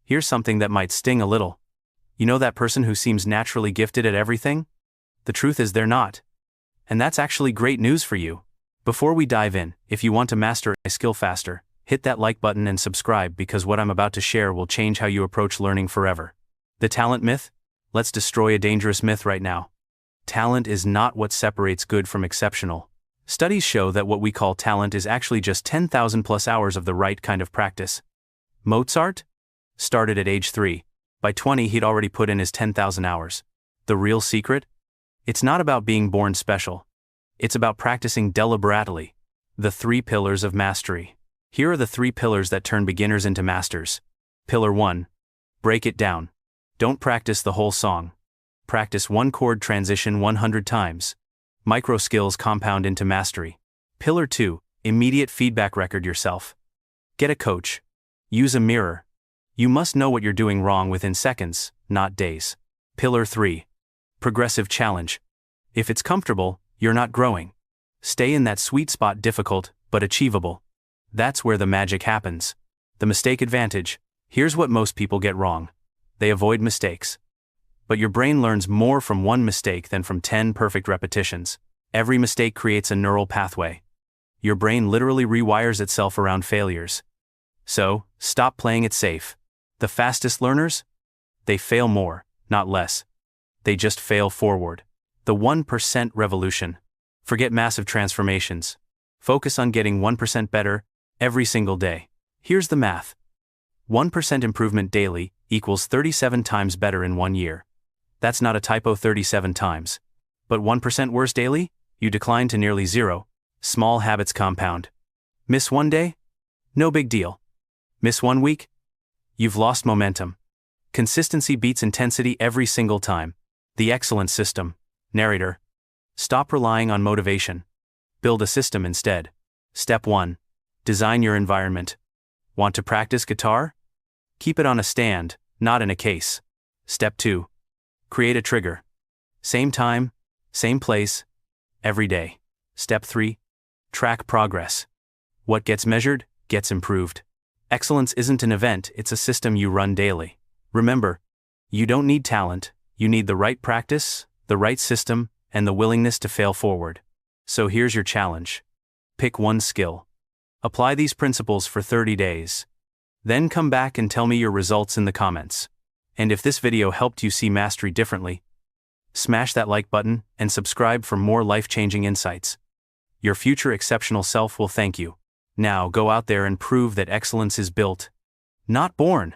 Here's something that might sting a little. You know that person who seems naturally gifted at everything? The truth is they're not. And that's actually great news for you. Before we dive in, if you want to master a skill faster, hit that like button and subscribe because what I'm about to share will change how you approach learning forever. The talent myth? Let's destroy a dangerous myth right now. Talent is not what separates good from exceptional. Studies show that what we call talent is actually just 10,000 plus hours of the right kind of practice. Mozart? Started at age 3. By 20 he'd already put in his 10,000 hours. The real secret? It's not about being born special. It's about practicing deliberately. The 3 pillars of mastery. Here are the 3 pillars that turn beginners into masters. Pillar 1. Break it down. Don't practice the whole song. Practice one chord transition 100 times. Micro skills compound into mastery. Pillar 2. Immediate feedback. Record yourself. Get a coach. Use a mirror. You must know what you're doing wrong within seconds, not days. Pillar 3. Progressive challenge. If it's comfortable, you're not growing. Stay in that sweet spot, difficult, but achievable. That's where the magic happens. The mistake advantage. Here's what most people get wrong. They avoid mistakes. But your brain learns more from one mistake than from 10 perfect repetitions. Every mistake creates a neural pathway. Your brain literally rewires itself around failures. So, stop playing it safe. The fastest learners? They fail more, not less. They just fail forward. The 1% revolution. Forget massive transformations. Focus on getting 1% better every single day. Here's the math. 1% improvement daily equals 37 times better in 1 year. That's not a typo, 37 times. But 1% worse daily? You decline to nearly 0. Small habits compound. Miss one day? No big deal. Miss 1 week? You've lost momentum. Consistency beats intensity every single time. The excellence system. Narrator. Stop relying on motivation. Build a system instead. Step 1. Design your environment. Want to practice guitar? Keep it on a stand, not in a case. Step 2. Create a trigger. Same time, same place, every day. Step 3. Track progress. What gets measured, gets improved. Excellence isn't an event, it's a system you run daily. Remember, you don't need talent, you need the right practice, the right system, and the willingness to fail forward. So here's your challenge. Pick one skill. Apply these principles for 30 days. Then come back and tell me your results in the comments. And if this video helped you see mastery differently, smash that like button and subscribe for more life-changing insights. Your future exceptional self will thank you. Now go out there and prove that excellence is built, not born.